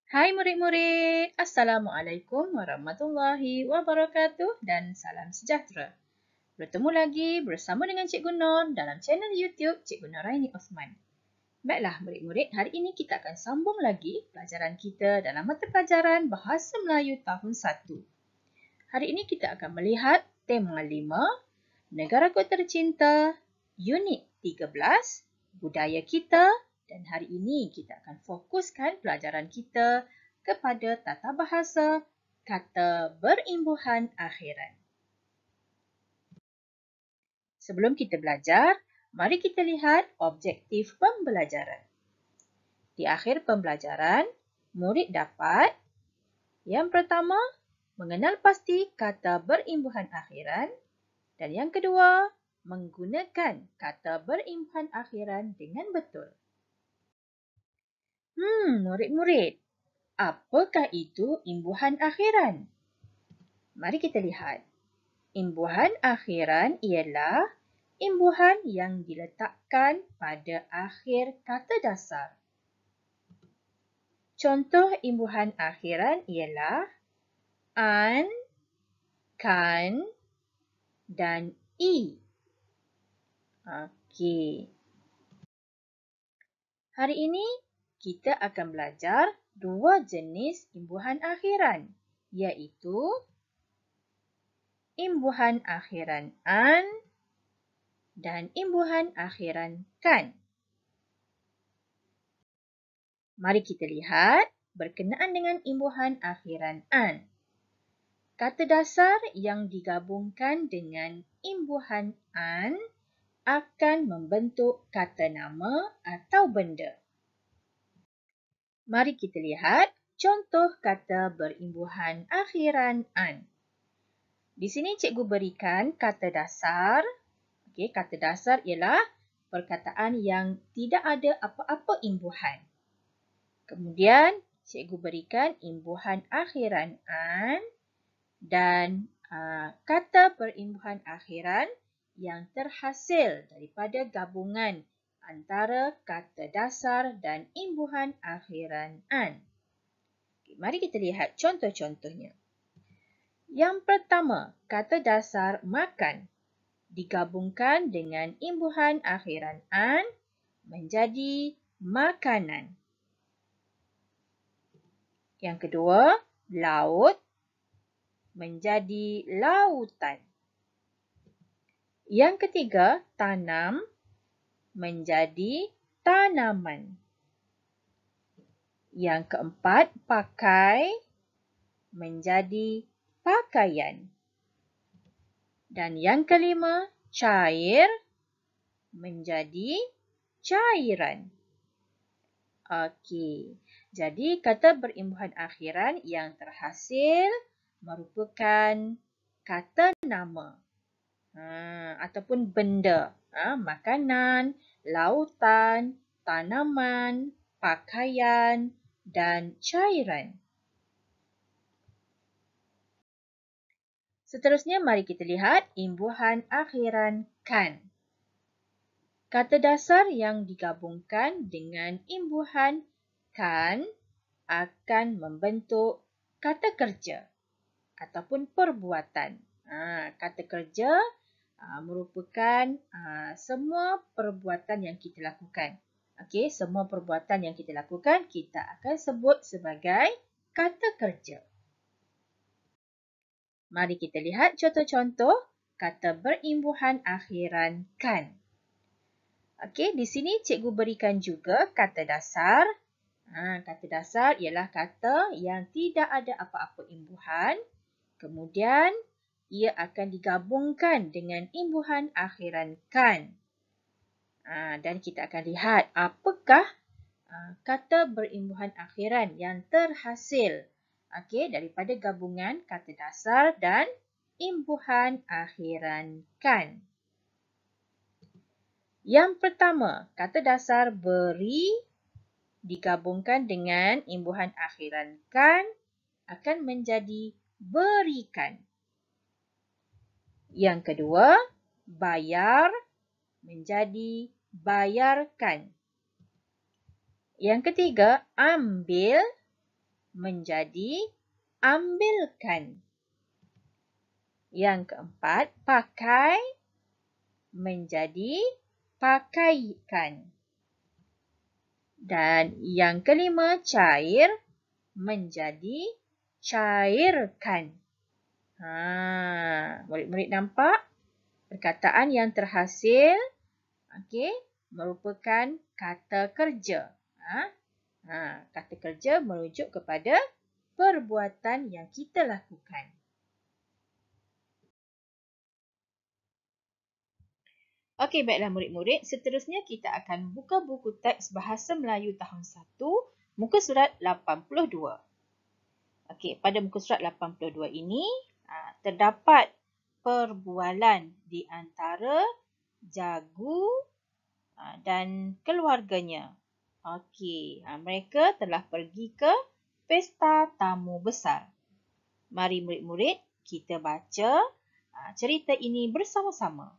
Hai murid-murid, Assalamualaikum warahmatullahi wabarakatuh dan salam sejahtera. Bertemu lagi bersama dengan Cikgu Nur dalam channel YouTube Cikgu Nuraini Osman. Baiklah murid-murid, hari ini kita akan sambung lagi pelajaran kita dalam mata pelajaran Bahasa Melayu tahun 1. Hari ini kita akan melihat tema 5, Negaraku Tercinta, Unit 13, Budaya Kita. Dan hari ini kita akan fokuskan pelajaran kita kepada tata bahasa kata berimbuhan akhiran. Sebelum kita belajar, mari kita lihat objektif pembelajaran. Di akhir pembelajaran, murid dapat yang pertama, mengenal pasti kata berimbuhan akhiran, dan yang kedua, menggunakan kata berimbuhan akhiran dengan betul. Murid-murid, apakah itu imbuhan akhiran? Mari kita lihat. Imbuhan akhiran ialah imbuhan yang diletakkan pada akhir kata dasar. Contoh imbuhan akhiran ialah an, kan, dan i. Okey. Hari ini kita akan belajar dua jenis imbuhan akhiran, iaitu imbuhan akhiran an dan imbuhan akhiran kan. Mari kita lihat berkenaan dengan imbuhan akhiran an. Kata dasar yang digabungkan dengan imbuhan an akan membentuk kata nama atau benda. Mari kita lihat contoh kata berimbuhan akhiran an. Di sini cikgu berikan kata dasar. Okey, kata dasar ialah perkataan yang tidak ada apa-apa imbuhan. Kemudian cikgu berikan imbuhan akhiran an dan kata berimbuhan akhiran yang terhasil daripada gabungan antara kata dasar dan imbuhan akhiran an. Okay, mari kita lihat contoh-contohnya. Yang pertama, kata dasar makan digabungkan dengan imbuhan akhiran an menjadi makanan. Yang kedua, laut menjadi lautan. Yang ketiga, tanam menjadi tanaman. Yang keempat, pakai menjadi pakaian. Dan yang kelima, cair menjadi cairan. Okey, jadi kata berimbuhan akhiran yang terhasil merupakan kata nama ataupun benda. Makanan, lautan, tanaman, pakaian dan cairan. Seterusnya, mari kita lihat imbuhan akhiran kan. Kata dasar yang digabungkan dengan imbuhan kan akan membentuk kata kerja ataupun perbuatan. Kata kerja merupakan semua perbuatan yang kita lakukan. Okey, semua perbuatan yang kita lakukan kita akan sebut sebagai kata kerja. Mari kita lihat contoh-contoh kata berimbuhan akhiran kan. Okey, di sini cikgu berikan juga kata dasar. Kata dasar ialah kata yang tidak ada apa-apa imbuhan. Kemudian, ia akan digabungkan dengan imbuhan akhiran kan. Dan kita akan lihat apakah kata berimbuhan akhiran yang terhasil daripada gabungan kata dasar dan imbuhan akhiran kan. Yang pertama, kata dasar beri digabungkan dengan imbuhan akhiran kan akan menjadi berikan. Yang kedua, bayar menjadi bayarkan. Yang ketiga, ambil menjadi ambilkan. Yang keempat, pakai menjadi pakaikan. Dan yang kelima, cair menjadi cairkan. Murid-murid nampak perkataan yang terhasil merupakan kata kerja. Kata kerja merujuk kepada perbuatan yang kita lakukan. Okey, baiklah murid-murid. Seterusnya kita akan buka buku teks Bahasa Melayu tahun 1, muka surat 82. Okey, pada muka surat 82 ini terdapat perbualan di antara Jagu dan keluarganya. Okey, mereka telah pergi ke pesta tamu besar. Mari murid-murid kita baca cerita ini bersama-sama.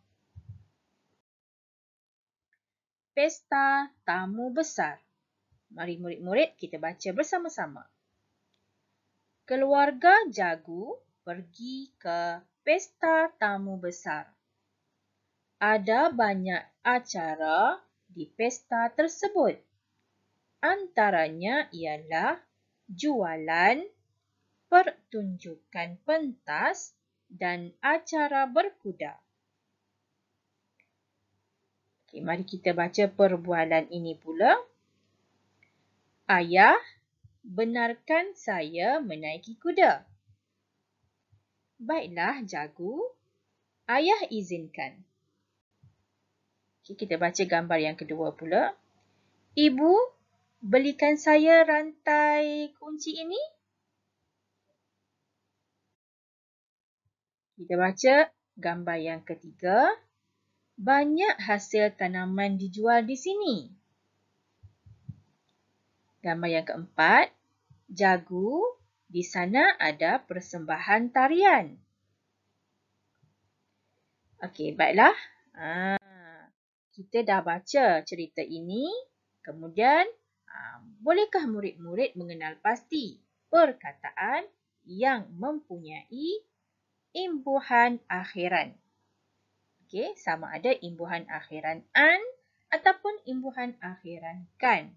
Pesta tamu besar. Mari murid-murid kita baca bersama-sama. Keluarga Jagu pergi ke pesta tamu besar. Ada banyak acara di pesta tersebut. Antaranya ialah jualan, pertunjukan pentas dan acara berkuda. Okey, mari kita baca perbualan ini pula. Ayah, benarkan saya menaiki kuda? Baiklah, Jagu. Ayah izinkan. Okey, kita baca gambar yang kedua pula. Ibu, belikan saya rantai kunci ini. Kita baca gambar yang ketiga. Banyak hasil tanaman dijual di sini. Gambar yang keempat. Jagu, di sana ada persembahan tarian. Okey, baiklah. Kita dah baca cerita ini. Kemudian, bolehkah murid-murid mengenal pasti perkataan yang mempunyai imbuhan akhiran? Okey, sama ada imbuhan akhiran an ataupun imbuhan akhiran kan.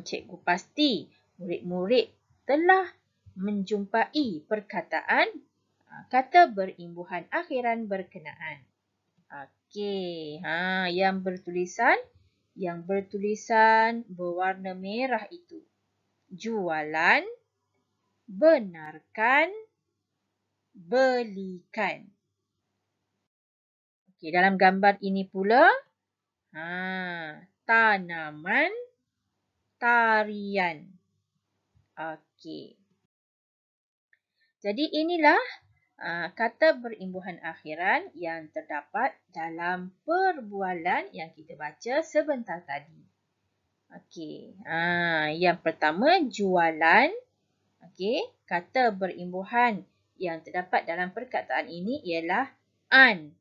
Cikgu pasti murid-murid telah menjumpai perkataan kata berimbuhan akhiran berkenaan. Okey, yang bertulisan berwarna merah itu. Jualan, benarkan, belikan. Okey, dalam gambar ini pula, tanaman, tarian. Okey. Jadi inilah kata berimbuhan akhiran yang terdapat dalam perbualan yang kita baca sebentar tadi. Okey. Yang pertama, jualan. Okey, kata berimbuhan yang terdapat dalam perkataan ini ialah an.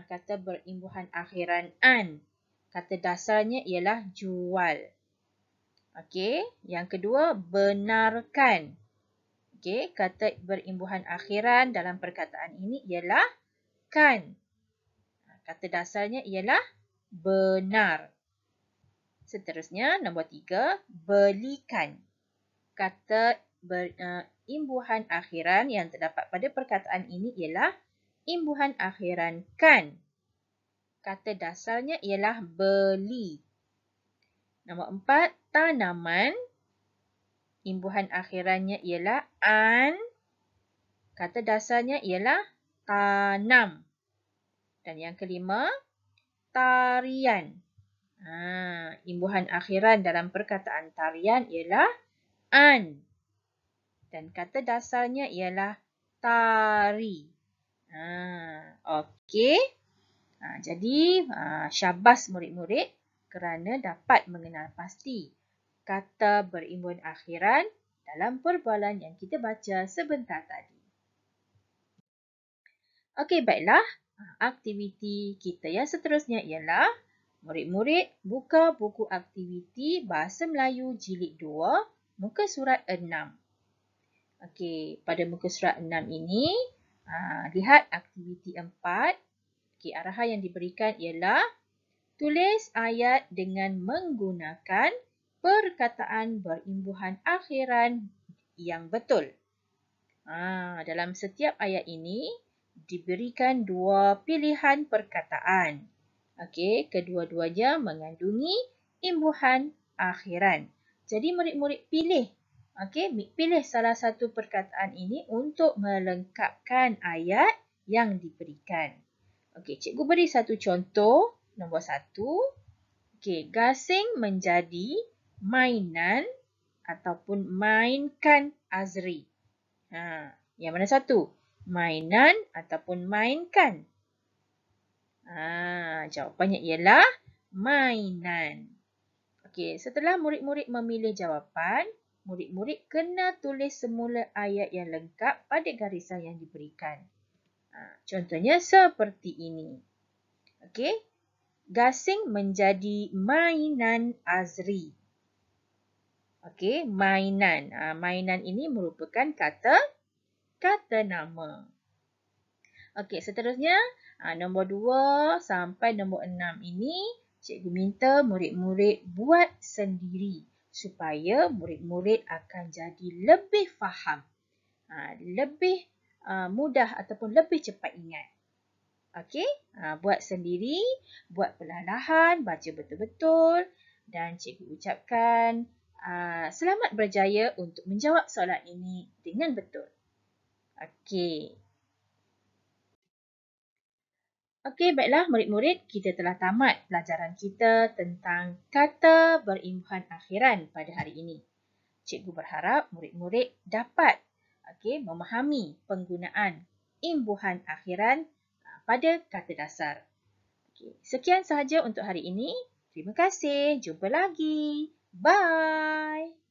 Kata berimbuhan akhiran an. Kata dasarnya ialah jual. Okey, yang kedua, benarkan. Okey, kata berimbuhan akhiran dalam perkataan ini ialah kan. Kata dasarnya ialah benar. Seterusnya, nombor 3, belikan. Kata berimbuhan akhiran yang terdapat pada perkataan ini ialah imbuhan akhiran kan. Kata dasarnya ialah beli. Nombor 4, tanaman. Imbuhan akhirannya ialah an. Kata dasarnya ialah tanam. Dan yang kelima, tarian. Imbuhan akhiran dalam perkataan tarian ialah an. Dan kata dasarnya ialah tari. Okey. Jadi, syabas murid-murid kerana dapat mengenal pasti kata berimbuhan akhiran dalam perbualan yang kita baca sebentar tadi. Okey, baiklah. Aktiviti kita yang seterusnya ialah Murid-murid buka buku aktiviti Bahasa Melayu Jilid 2, muka surat 6. Okey, pada muka surat 6 ini, lihat aktiviti 4. Okey, arahan yang diberikan ialah tulis ayat dengan menggunakan perkataan berimbuhan akhiran yang betul. Dalam setiap ayat ini diberikan 2 pilihan perkataan. Okey, kedua-duanya mengandungi imbuhan akhiran. Jadi murid-murid pilih. Okey, pilih salah satu perkataan ini untuk melengkapkan ayat yang diberikan. Okey, cikgu beri satu contoh. Nombor 1. Okey, gasing menjadi mainan ataupun mainkan Azri. Yang mana satu? Mainan ataupun mainkan? Jawapannya ialah mainan. Okey, setelah murid-murid memilih jawapan, murid-murid kena tulis semula ayat yang lengkap pada garisan yang diberikan. Contohnya seperti ini. Okey, gasing menjadi mainan Azri. Okey, mainan. Mainan ini merupakan kata nama. Okey, seterusnya nombor 2 sampai nombor 6 ini cikgu minta murid-murid buat sendiri supaya murid-murid akan jadi lebih faham, lebih mudah ataupun lebih cepat ingat. Okey, buat sendiri, buat perlahan-lahan, baca betul-betul dan cikgu ucapkan selamat berjaya untuk menjawab soalan ini dengan betul. Okey. Okey, baiklah murid-murid, kita telah tamat pelajaran kita tentang kata berimbuhan akhiran pada hari ini. Cikgu berharap murid-murid dapat memahami penggunaan imbuhan akhiran pada kata dasar. Sekian sahaja untuk hari ini. Terima kasih. Jumpa lagi. Bye.